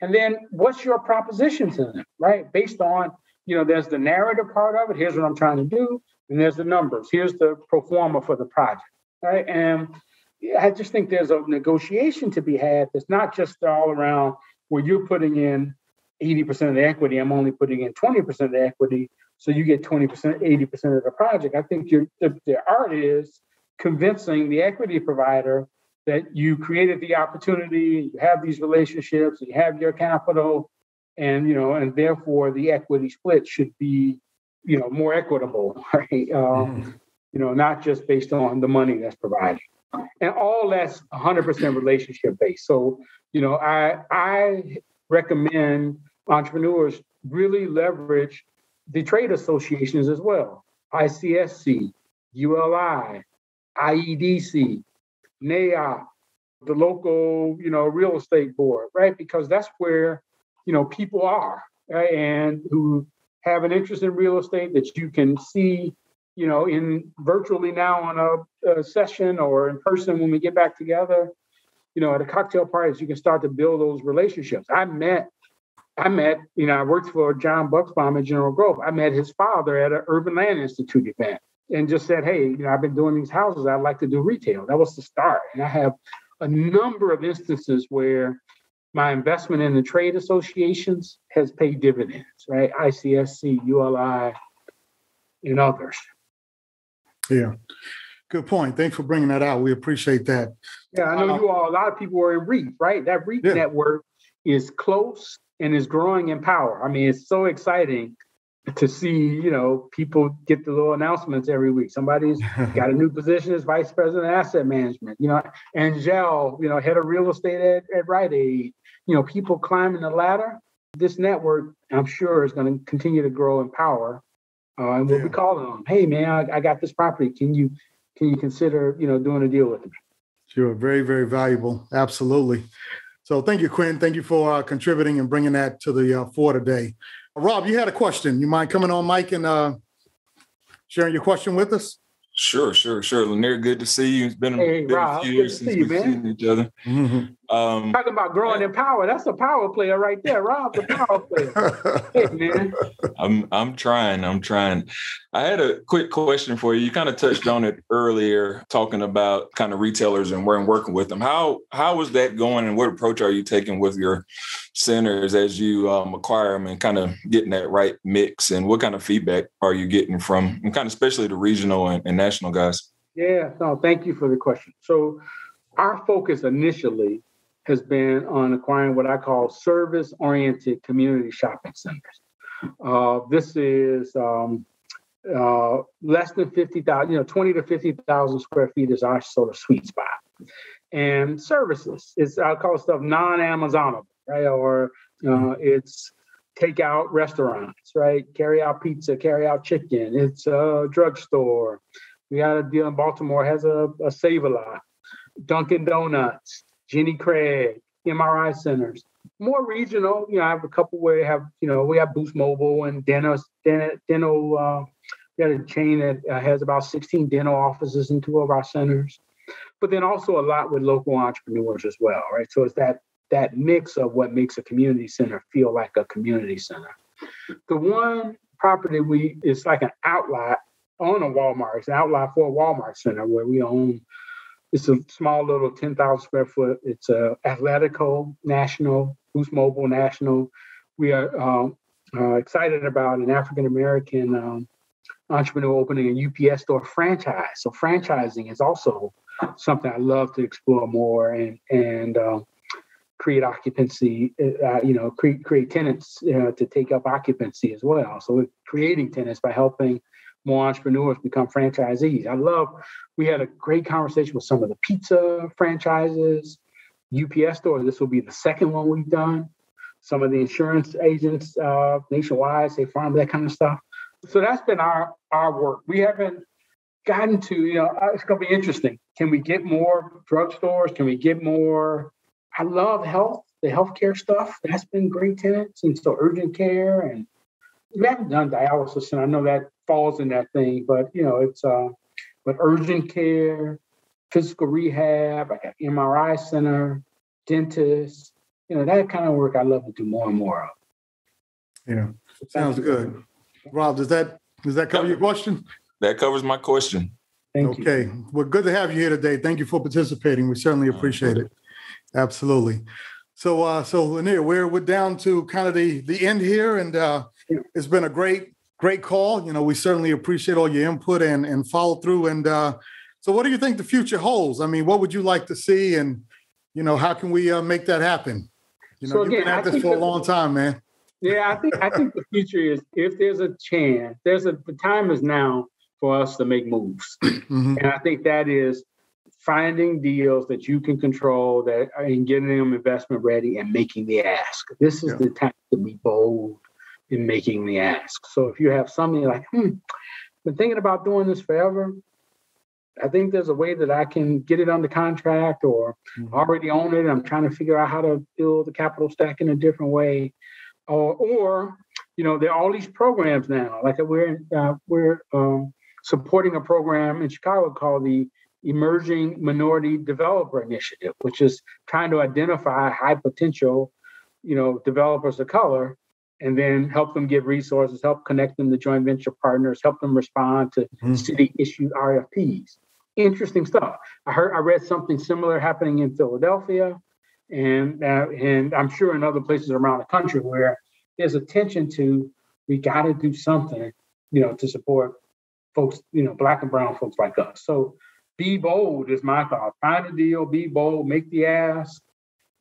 And then what's your proposition to them, right? Based on, there's the narrative part of it. Here's what I'm trying to do. And there's the numbers. Here's the pro forma for the project, right? And I just think there's a negotiation to be had that's not just all around where you're putting in 80% of the equity. I'm only putting in 20% of the equity. So you get 20%, 80% of the project. I think the art is convincing the equity provider that you created the opportunity, you have these relationships, you have your capital, and therefore the equity split should be, more equitable, right? Not just based on the money that's provided. And all that's 100% relationship based. So, I recommend entrepreneurs really leverage the trade associations as well. ICSC, ULI, IEDC, NAIOP, the local, real estate board, right? Because that's where, people are, right? And who have an interest in real estate that you can see in virtually now on a session or in person when we get back together, at a cocktail parties, you can start to build those relationships. I worked for John Bucksbaum at General Growth. I met his father at an Urban Land Institute event and just said, hey, I've been doing these houses. I'd like to do retail. That was the start. And I have a number of instances where my investment in the trade associations has paid dividends, right? ICSC, ULI, and others. Yeah. Good point. Thanks for bringing that out. We appreciate that. Yeah, I know a lot of people are in REIT, right? That REIT network is close and is growing in power. I mean, it's so exciting to see, people get the little announcements every week. Somebody's got a new position as vice president of asset management, Angel, head of real estate at Rite Aid, people climbing the ladder. This network, I'm sure, is going to continue to grow in power. And we'll be calling them, hey, man, I got this property. Can you consider, doing a deal with me? Sure. Very, very valuable. Absolutely. So thank you, Quinn. Thank you for contributing and bringing that to the fore today. Rob, you had a question. You mind coming on, Mike, and sharing your question with us? Sure. Lyneir, good to see you. It's been a few years since we've seen each other. Mm-hmm. Talking about growing in power. That's a power player right there. Rob's a power player. Hey, man. I'm trying. I had a quick question for you. You kind of touched on it earlier, talking about kind of retailers and where I'm working with them. How is that going, and what approach are you taking with your centers as you acquire them and kind of getting that right mix? And what kind of feedback are you getting from, and kind of especially the regional and national guys? Yeah, no, thank you for the question. So our focus initially has been on acquiring what I call service-oriented community shopping centers. This is less than 50,000, 20 to 50,000 square feet is our sort of sweet spot. And services, I call stuff non-Amazonable, right? Or it's takeout restaurants, right? Carry out pizza, carry out chicken. It's a drugstore. We got a deal in Baltimore, has a Save-A-Lot, Dunkin' Donuts, Jenny Craig, MRI centers. More regional, I have a couple where we have Boost Mobile and dental. We got a chain that has about 16 dental offices in 2 of our centers. But then also a lot with local entrepreneurs as well, right? So it's that mix of what makes a community center feel like a community center. The one property is like an outlet on a Walmart. It's an outlet for a Walmart center where we own. It's a small little 10,000 square foot. It's a Athletico National, Boost Mobile National. We are excited about an African-American entrepreneur opening a UPS store franchise. So franchising is also something I love to explore more and create occupancy, create tenants to take up occupancy as well. So we're creating tenants by helping more entrepreneurs become franchisees. We had a great conversation with some of the pizza franchises, UPS stores. This will be the second one we've done. Some of the insurance agents nationwide, State Farm, that kind of stuff. So that's been our work. We haven't gotten to, it's going to be interesting. Can we get more drugstores? Can we get more? I love the healthcare stuff. That's been great tenants. And so urgent care, and we haven't done dialysis, and I know that falls in that thing, but but urgent care, physical rehab, I got MRI center, dentists, that kind of work I love to do more and more of. Yeah, sounds good. Rob, does that cover your question? That covers my question. Thank you. Okay, well, good to have you here today. Thank you for participating. We certainly appreciate it. Absolutely. So Lyneirs, we're down to kind of the end here, and it's been a great call. We certainly appreciate all your input and follow through. And so what do you think the future holds? I mean, what would you like to see? And, how can we make that happen? You've been at this for a long time, man. Yeah, I think the future is, if there's a chance, the time is now for us to make moves. Mm-hmm. And I think that is finding deals that you can control and getting them investment ready and making the ask. This is the time to be bold in making the ask. So if you have something like, been thinking about doing this forever, I think there's a way that I can get it under contract, or already own it. I'm trying to figure out how to build the capital stack in a different way. Or there are all these programs now. Like we're supporting a program in Chicago called the Emerging Minority Developer Initiative, which is trying to identify high potential, developers of color, and then help them get resources, help connect them to joint venture partners, help them respond to city-issued RFPs. Interesting stuff. I read something similar happening in Philadelphia, and I'm sure in other places around the country where there's attention to, we got to do something, to support folks, Black and brown folks like us. So be bold is my thought. Find a deal, be bold, make the ask.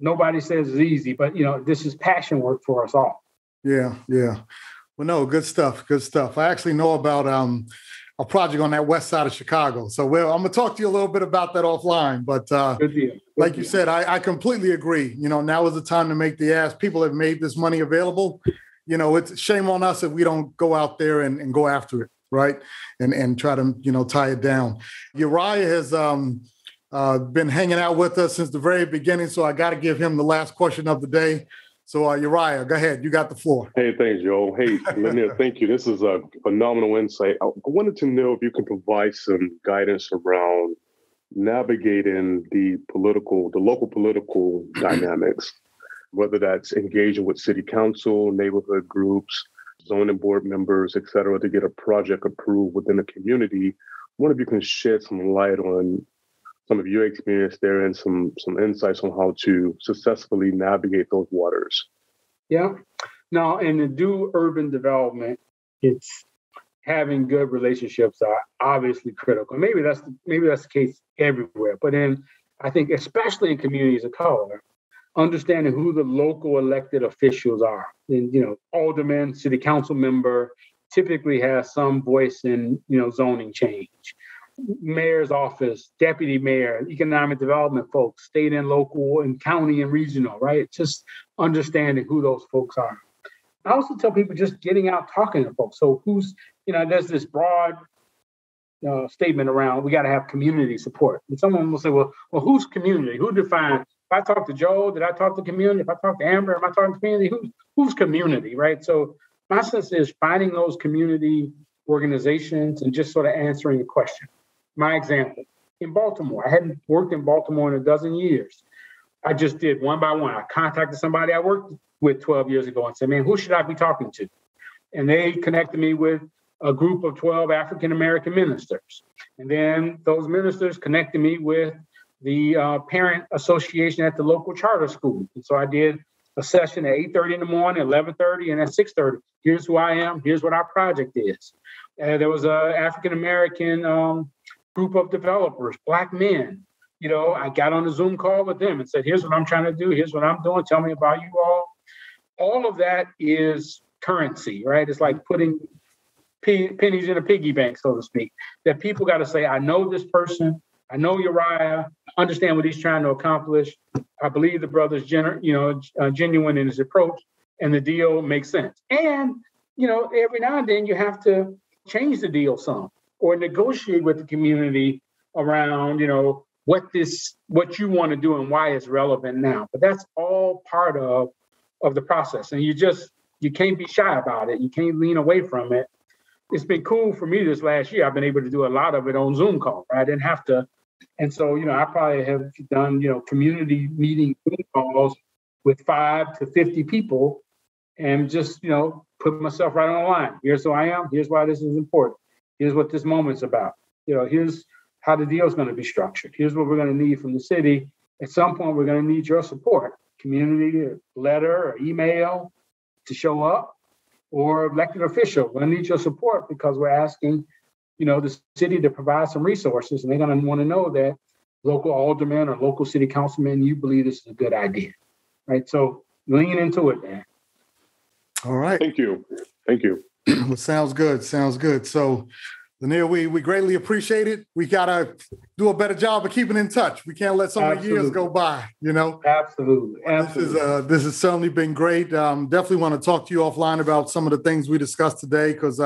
Nobody says it's easy, but this is passion work for us all. Yeah. Well, no, good stuff. I actually know about a project on that west side of Chicago. So I'm going to talk to you a little bit about that offline. But Good deal. Like you said, I completely agree. Now is the time to make the ask. People have made this money available. It's shame on us if we don't go out there and go after it, right? And try to, tie it down. Uriah has been hanging out with us since the very beginning, so I got to give him the last question of the day. So Uriah, go ahead. You got the floor. Hey, thanks, Joel. Hey, Lyneir, thank you. This is a phenomenal insight. I wanted to know if you can provide some guidance around navigating the local political dynamics, whether that's engaging with city council, neighborhood groups, zoning board members, et cetera, to get a project approved within the community. I wonder if you can shed some light on some of your experience there and some insights on how to successfully navigate those waters. Yeah. Now, and to do urban development, it's having good relationships are obviously critical. Maybe that's the case everywhere, but I think especially in communities of color, understanding who the local elected officials are. And alderman, city council member typically has some voice in zoning change. Mayor's office, deputy mayor, economic development folks, state and local and county and regional, right? Just understanding who those folks are. I also tell people just getting out, talking to folks. So there's this broad statement around, we got to have community support. And someone will say, well, who's community? Who defines? If I talk to Joe, did I talk to community? If I talk to Amber, am I talking to community? Who's community, right? So my sense is finding those community organizations and just sort of answering the question. My example, in Baltimore, I hadn't worked in Baltimore in a dozen years. I just did one by one. I contacted somebody I worked with 12 years ago and said, man, who should I be talking to? And they connected me with a group of 12 African-American ministers. And then those ministers connected me with the parent association at the local charter school. And so I did a session at 8:30 in the morning, 11:30, and at 6:30. Here's who I am. Here's what our project is. There was an African-American group of developers, Black men. I got on a Zoom call with them and said, here's what I'm trying to do. Here's what I'm doing. Tell me about you all. All of that is currency, right? It's like putting pennies in a piggy bank, so to speak, that people got to say, I know this person. I know Uriah, understand what he's trying to accomplish. I believe the brother's genuine in his approach, and the deal makes sense. And, every now and then you have to change the deal some or negotiate with the community around, what you want to do and why it's relevant now. But that's all part of the process. And you can't be shy about it. You can't lean away from it. It's been cool for me this last year. I've been able to do a lot of it on Zoom call. Right? I didn't have to. And so, I probably have done, community meeting Zoom calls with 5 to 50 people and just, put myself right on the line. Here's who I am. Here's why this is important. Here's what this moment's about. Here's how the deal is going to be structured. Here's what we're going to need from the city. At some point, we're going to need your support, community, letter or email to show up, or elected official. We're going to need your support because we're asking, the city to provide some resources, and they're going to want to know that local alderman or local city councilman, you believe this is a good idea, right? So lean into it, man. All right. Thank you. Well, sounds good. So, Lyneir, we greatly appreciate it. We got to do a better job of keeping in touch. We can't let so many years go by, Absolutely. This has certainly been great. Definitely want to talk to you offline about some of the things we discussed today because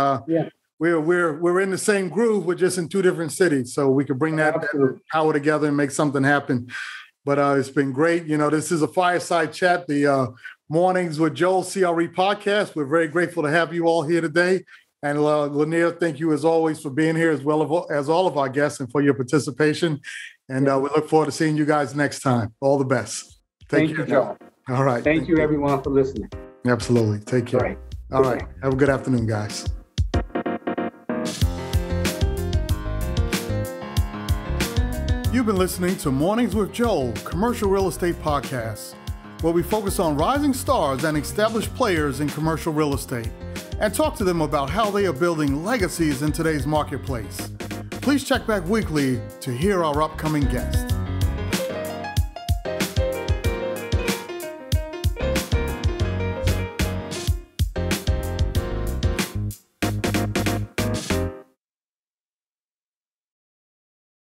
we're in the same groove. We're just in 2 different cities. So we could bring that power together and make something happen. But it's been great. This is a fireside chat, the Mornings with Joel CRE podcast. We're very grateful to have you all here today. And Lyneir, thank you as always for being here, as well as all of our guests, and for your participation. And we look forward to seeing you guys next time. All the best. Thank you, Joe. All right. Thank you, everyone, for listening. Absolutely. Take care. All right. Have a good afternoon, guys. You've been listening to Mornings with Joel, Commercial Real Estate Podcast, where we focus on rising stars and established players in commercial real estate and talk to them about how they are building legacies in today's marketplace. Please check back weekly to hear our upcoming guests.